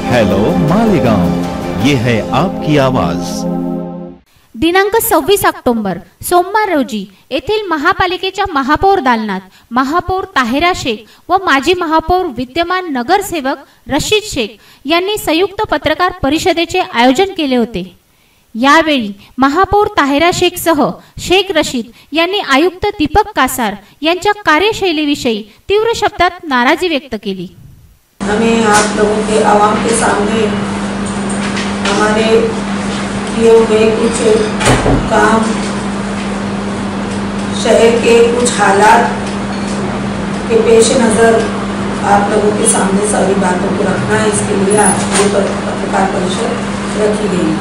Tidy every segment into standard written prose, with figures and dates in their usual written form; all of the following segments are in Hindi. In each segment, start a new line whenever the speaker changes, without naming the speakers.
हेलो मालेगांव, ये है आपकी आवाज।
दिनांक 26 ऑक्टोबर सोमवार रोजी येथील महापालिकेच्या महापौर दालनात महापौर ताहिरा शेख व माजी महापौर विद्यमान नगरसेवक रशीद शेख यांनी संयुक्त पत्रकार परिषदेचे आयोजन केले होते। यावेळी महापौर ताहिरा शेख सह शेख रशीद यांनी आयुक्त दीपक कासार यांच्या कार्यशैलीविषयी तीव्र शब्दात नाराजी व्यक्त केली।
हमें आप लोगों के आवाम के सामने हमारे किए हुए कुछ काम, शहर के कुछ हालात के पेश नज़र आप लोगों के सामने सारी बातों को रखना है। इसके लिए आज ये पत्रकार परिषद रखी गई है।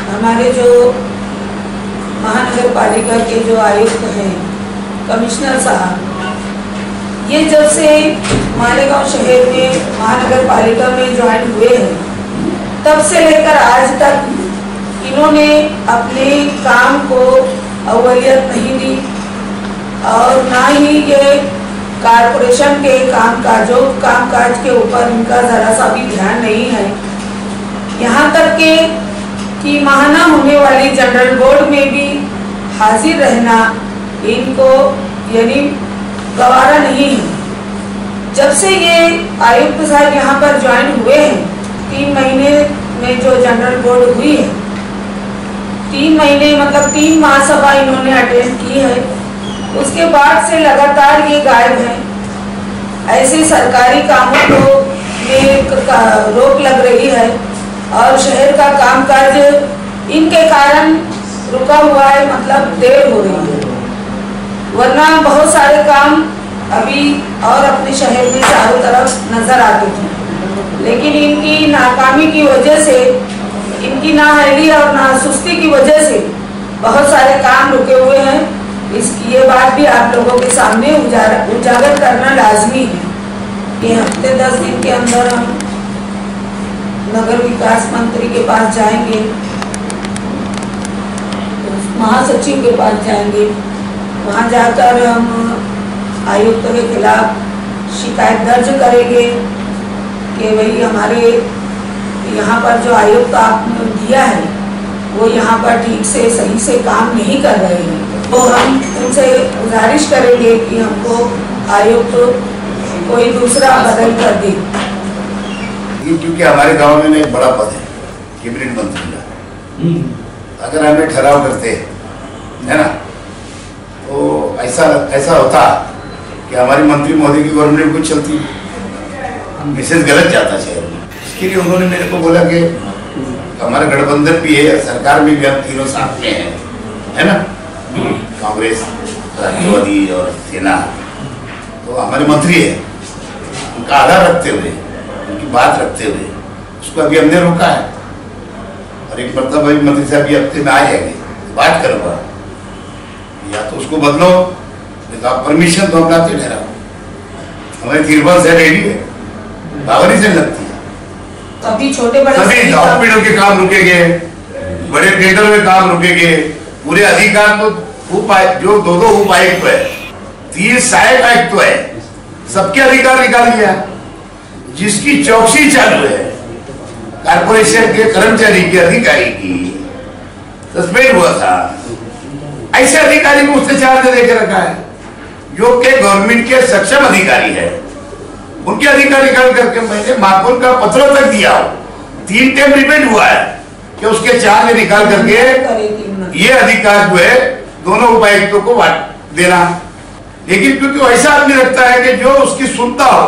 हमारे जो महानगर पालिका के जो आयुक्त हैं, कमिश्नर साहब, ये जब से मालेगांव शहर में महानगर पालिका में ज्वाइन हुए हैं तब से लेकर आज तक इन्होंने अपने काम को अव्वलियत नहीं दी और ना ही ये कारपोरेशन के कामकाज के ऊपर इनका ज़रा सा भी ध्यान नहीं है। यहाँ तक कि माहाना होने वाली जनरल बोर्ड में भी हाजिर रहना इनको यानी गवारा नहीं है। जब से ये आयुक्त साहब यहाँ पर ज्वाइन हुए हैं, 3 महीने में जो जनरल बोर्ड हुई है, 3 महीने मतलब 3 महासभा इन्होंने अटेंड की है, उसके बाद से लगातार ये गायब हैं। ऐसे सरकारी कामों को में रोक लग रही है और शहर का कामकाज इनके कारण रुका हुआ है, मतलब देर हो रही है। वरना बहुत सारे काम अभी और अपने शहर में चारों तरफ नजर आते थे, लेकिन इनकी नाकामी की वजह से, इनकी नाअहली और नासुस्ती की वजह से बहुत सारे काम रुके हुए हैं। इसकी ये बात भी आप लोगों के सामने उजागर करना लाजमी है कि हफ्ते 10 दिन के अंदर हम नगर विकास मंत्री के पास जाएंगे, महासचिव के पास जाएंगे, वहाँ जाकर हम आयुक्त के खिलाफ शिकायत दर्ज करेंगे कि भाई हमारे यहाँ पर जो आयुक्त आपने दिया है वो यहाँ पर ठीक से सही से काम नहीं कर रहे हैं। तो हम उनसे गुजारिश करेंगे कि हमको आयुक्त कोई दूसरा बदल कर दे।
क्योंकि हमारे गांव में एक बड़ा पद है कैबिनेट मंत्री का, अगर हमें ठहराव करते है ना, तो ऐसा होता कि हमारी मंत्री महोदय की गवर्नमेंट कुछ चलती, मैसेज गलत जाता शहर में। इसके लिए उन्होंने मेरे को बोला कि हमारा गठबंधन भी है, सरकार में भी हम तीनों साथ में हैं, है ना, कांग्रेस, राष्ट्रवादी और सेना। तो हमारे मंत्री है, उनका आधार रखते हुए, उनकी बात रखते हुए उसको अभी हमने रोका है। और एक मरतबा भाई मंत्री साहब भी हफ्ते में आए हैं, बात करूँगा, या तो उसको बदलो, तो आप परमिशन तो हम लाते ठहरा, हमारी तिरपन से रेडी है, बावरी से लगती है।
सभी छोटे बड़े
सभी हॉस्पिटल के काम रुकेंगे, बड़े टेंडर में काम रुकेंगे, पूरे अधिकार तो जो 2 उपायुक्त है, 30 सहायक आयुक्त है, सबके अधिकार निकाल दिया। जिसकी चौकसी चालू है कारपोरेशन के कर्मचारी के अधिकारी की सस्पेंड हुआ था, ऐसे अधिकारी को उसने चार्ज दे के रखा है जो कि गवर्नमेंट के सक्षम अधिकारी है, उनके अधिकार निकाल करके मैंने महापौर का पत्र तक दिया, 3 टाइम रिपीट हुआ है कि उसके चार्ज निकाल करके ये अधिकार जो है दोनों उपायुक्तों को देना। लेकिन क्योंकि ऐसा आदमी लगता है कि जो उसकी सुनता हो,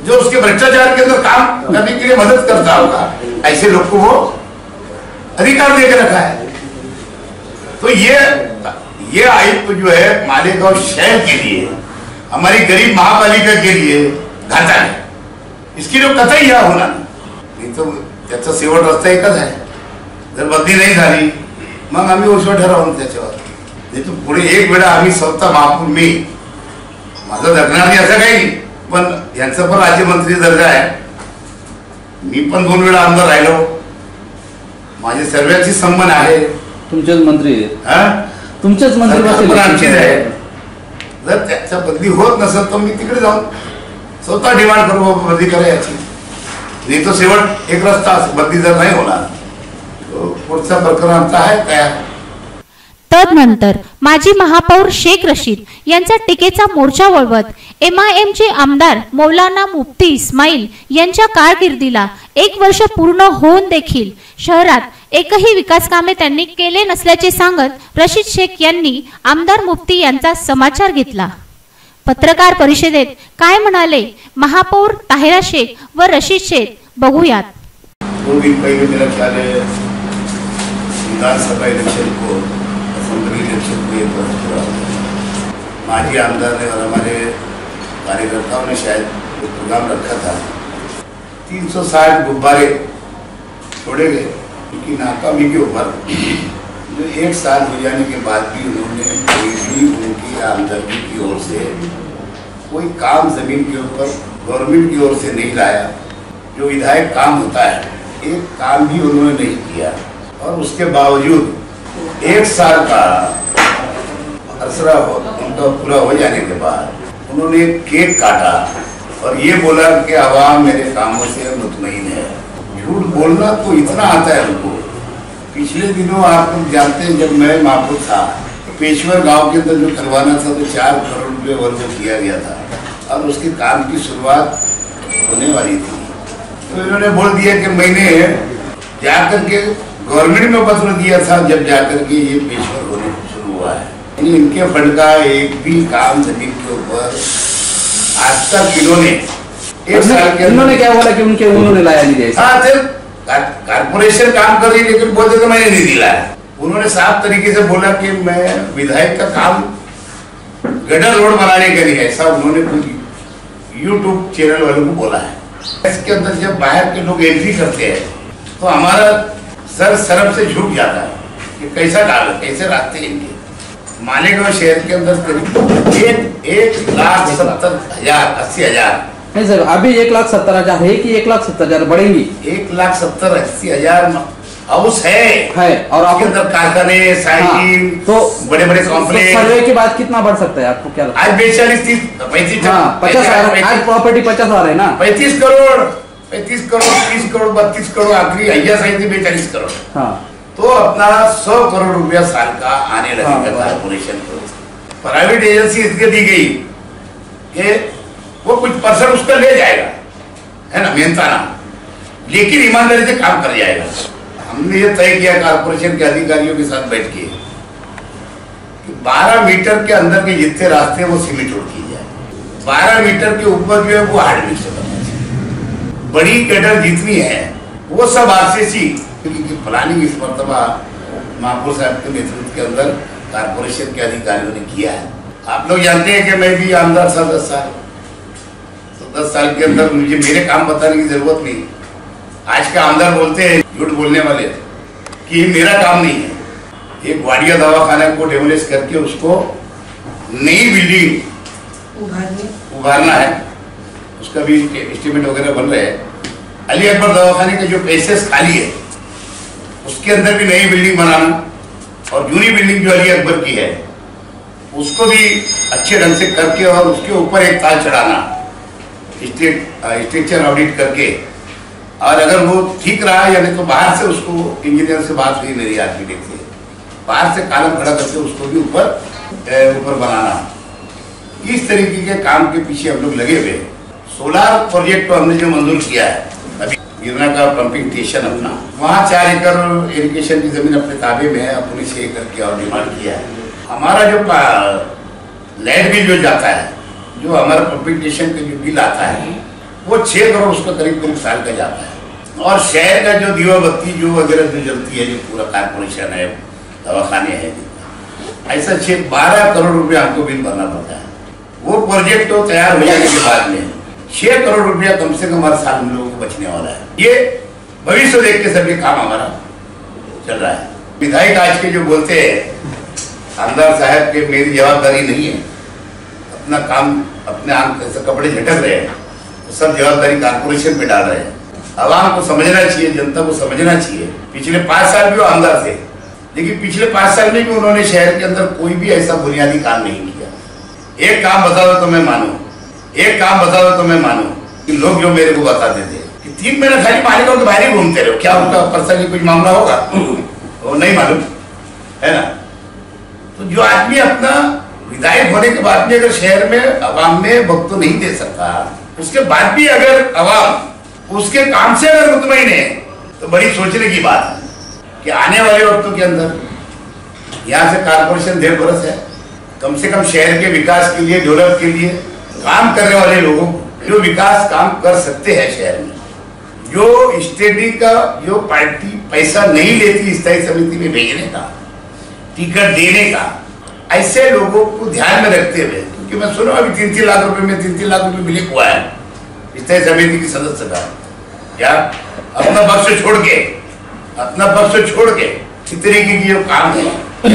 जो उसके भ्रष्टाचार के अंदर काम करने के लिए मदद करता होगा, ऐसे लोग को वो अधिकार दे के रखा है। तो ये आयुक्त जो है मालेगांव शहर के लिए, हमारी गरीब महापालिका के लिए घातक है। इसकी जो कथाही या होना नहीं, तो त्याचा शेवट रस्ता एकच आहे, जर बदली नाही झाली मग आम्ही उसवर ठरवून त्याच्यावर, नाही तो पुढे एक वेळा आम्ही स्वतः महापौर, मी माझं जगणार नाही असं काही, पण यांचं पण राज्यमंत्री दर्जा आहे, मी पण 2 वेळा आमदार राहिलो, माझे सर्वांची संबंध आहे।
तुमचेच मंत्री तुमचेच मंत्री
आमचीच आहे। जर त्याच्या बदली होत नसेल तर मी तिकडे जाऊन स्वतः डिमांड करू बदली करा याची। नहीं तो शेवट एक रस्ता बदलीदार नाही होणार. पुढचा प्रकरण आमचा आहे तयार.
तदनंतर माजी महापौर शेख रशीद यांचा टीकेचा मोर्चा वळवत MIMचे आमदार मौलाना मुफ्ती इस्माईल यांच्या कारकिर्दीला 1 वर्ष पूर्ण होऊन देखील शहरात एकही विकास कामे त्यांनी केले नसल्याचे सांगत रशीद शेख यांनी आमदार मुफ्ती यांचा समाचार घेतला. पत्रकार परिषदेत काय म्हणाले महापौर ताहिरा शेख व रशीद शेख बघूयात.
2 दिन पहले मेरा ख्याल है विधानसभा इलेक्शन को असेंबली इलेक्शन को एक वर्ष पूरा माजी आमदार ने और हमारे कार्यकर्ताओं ने शायद एक प्रोग्राम रखा था. 360 गुब्बारे छोड़े गए उनकी नाकामी के ऊपर. जो 1 साल हो जाने के बाद भी उन्होंने कोई भी उनकी आमदनी की ओर से कोई काम जमीन के ऊपर गवर्नमेंट की ओर से नहीं लाया. जो विधायक काम होता है एक काम भी उन्होंने नहीं किया. और उसके बावजूद 1 साल का अरसरा उनका पूरा हो जाने के बाद उन्होंने केक काटा और ये बोला कि आवाम मेरे कामों से मुतमईन है. झूठ बोलना तो इतना आता है उनको. पिछले दिनों आप लोग जानते हैं जब मैं महापौर था पेशवर गांव के अंदर जो करवाना था तो 4 करोड़ रुपये वर्ग किया गया था और उसके काम की शुरुआत होने वाली थी. तो इन्होंने बोल दिया कि मैंने जाकर के गवर्नमेंट में पत्र दिया था जब जाकर के ये पेशवर होने शुरू हुआ है. इनके फंड का एक भी काम जमीन के ऊपर आज तक इन्होंने 1 साल के
उन्होंने क्या बोला कि उन्होंने लाया नहीं दिया.
हाँ सर कारपोरेशन काम कर रही लेकिन बोलते तो मैंने नहीं दिलाया. उन्होंने साफ तरीके से बोला कि मैं विधायक का काम गटर रोड बनाने के लिए ऐसा उन्होंने कोई यूट्यूब चैनल वालों को बोला है. इसके अंदर जब बाहर के लोग एंट्री करते हैं तो हमारा सर शर्म से झुक जाता है कि कैसा डाल कैसे रास्ते इनके. मालेगांव शहर के अंदर करीब 1,70,000 80,000
नहीं सर अभी 1,70,000 है कि 1,70,000 बढ़ेंगी.
1,70,000 हाउस है
और
आपके अंदर कारखाने साइकिल
तो
बड़े बड़े कॉम्प्लेक्स.
सर्वे के बाद कितना बढ़ सकता है आपको क्या लगता है?
आज 45-30
आज प्रॉपर्टी 50,000 है ना.
35 करोड़ 30 करोड़ 32 करोड़ आखिरी अय्या साइड 42 करोड़.
हाँ
तो अपना 100 करोड़ रुपया साल का आने लगेगा कारपोरेशन को. प्राइवेट एजेंसी इसके दी गई कि वो कुछ परसेंट उसका ले जाएगा है ना मेहनता ना लेकिन ईमानदारी से काम कर जाएगा. हमने ये तय किया कारपोरेशन के अधिकारियों के साथ बैठ के कि 12 मीटर के अंदर के जितने रास्ते वो सीमेंट रोड किए जाए. 12 मीटर के ऊपर जो है वो हार्ड मिक्स करना चाहिए. बड़ी गटर जितनी है वो सब आरसीसी क्योंकि प्लानिंग इस मरतबा महापौर साहब के नेतृत्व के अंदर कारपोरेशन के अधिकारियों ने किया है. आप लोग जानते हैं कि मैं भी आमदार था 10 साल. तो 10 साल के अंदर मुझे मेरे काम बताने की जरूरत नहीं. आज के आमदार बोलते हैं झूठ बोलने वाले कि ये मेरा काम नहीं है. एक वाडिया दवाखाना को डेमोलिश करके उसको नई बिल्डिंग उभारना है. उसका भी एस्टिमेट वगैरह बन रहे हैं. अली अकबर दवाखाने के जो पैसेस खाली है उसके अंदर भी नई बिल्डिंग बनाना और जूनी बिल्डिंग जो अली अकबर की है उसको भी अच्छे ढंग से करके और उसके ऊपर एक ताल चढ़ाना स्ट्रक्चर ऑडिट करके. और अगर वो ठीक रहा या नहीं तो बाहर से उसको इंजीनियर से बात हुई मेरी आर्किटेक्ट से बाहर से कॉलम खड़ा करके उसको भी ऊपर बनाना. इस तरीके के काम के पीछे हम लोग लगे हुए. सोलार प्रोजेक्ट को हमने जो मंजूर किया है अभी गिरना का पंपिंग स्टेशन अपना वहाँ 4 एकड़ इरिगेशन की जमीन अपने ताबे में है. अपने 6 एकड़ की और डिमांड किया है. हमारा जो लैंड बिल जो जाता है जो हमारा पंपिंग स्टेशन का जो बिल आता है वो 6 करोड़ उसका करीब साल का जाता है. और शहर का जो दीवा बत्ती जो वगैरह जो जलती है जो पूरा कारपोरेशन है दवाखाने हैं ऐसा 12 करोड़ रुपया हमको बिल भरना पड़ता है. वो प्रोजेक्ट तो तैयार हो जाने के बाद में 6 करोड़ रुपया कम से कम हर साल हम लोगों को बचने वाला है. ये भविष्य देख के सभी काम हमारा चल रहा है. विधायक आज के जो बोलते हैं आमदार साहब के मेरी जवाबदारी नहीं है अपना काम अपने आम कपड़े झटक रहे हैं तो सब जवाबदारी कारपोरेशन पे डाल रहे हैं. आवाम को समझना चाहिए जनता को समझना चाहिए. पिछले 5 साल भी वो आमदार थे लेकिन पिछले 5 साल में भी उन्होंने शहर के अंदर कोई भी ऐसा बुनियादी काम नहीं किया. एक काम बता दो तो मैं मानूं एक काम बता दो तो मैं मानूं कि लोग जो मेरे को बताते थे कि 3 महीने खाली मालिकों के बाहर ही घूमते रहो, क्या उनका पर्सनली कुछ मामला होगा वो नहीं मालूम है ना। तो जो आदमी अपना विधायक होने के बाद भी अगर शहर में अवाम में वक्त तो नहीं दे सकता, उसके बाद भी अगर अवाम उसके काम से अगर मुतमईन है, तो बड़ी सोचने की बात है कि आने वाले वक्तों के अंदर यहाँ से कारपोरेशन 1.5 बरस है, कम से कम शहर के विकास के लिए, डेवलप के लिए काम करने वाले लोगों को जो विकास काम कर सकते हैं शहर में, जो स्टेडी का जो पार्टी पैसा नहीं लेती स्थायी समिति में भेजने का, टिकट देने का, ऐसे लोगों को ध्यान में रखते हुए, क्योंकि मैं सुना अभी 3-3 लाख रुपए में 3-3 लाख रुपए मिले हुआ है स्थायी समिति की सदस्य का, क्या अपना पक्ष छोड़ के इस तरीके की जो काम है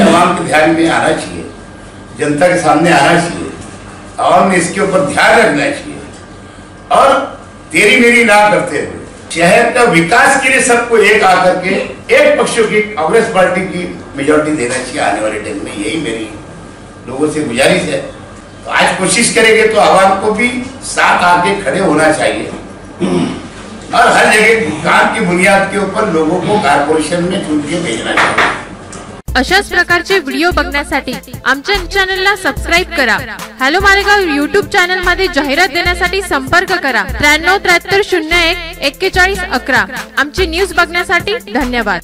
आवाम के ध्यान में आना चाहिए, जनता के सामने आना चाहिए, आवाम ने इसके ऊपर ध्यान रखना चाहिए और तेरी मेरी ना करते हुए शहर का विकास के लिए सबको एक आकर के एक पक्षों की कांग्रेस पार्टी की मेजोरिटी देना चाहिए आने वाले टाइम में। यही मेरी लोगों से गुजारिश है। तो आज कोशिश करेंगे तो आवाम को भी साथ आके खड़े होना चाहिए और हर जगह काम की बुनियाद के ऊपर लोगों को कारपोरेशन में चुन के भेजना चाहिए।
अशाच प्रकारचे व्हिडिओ बघण्यासाठी आमच्या चॅनलला सबस्क्राइब करा। हॅलो मालेगाव YouTube चॅनल मध्ये जाहिरात देण्यासाठी संपर्क करा 93 73 01 41 11। आमची न्यूज बघण्यासाठी धन्यवाद।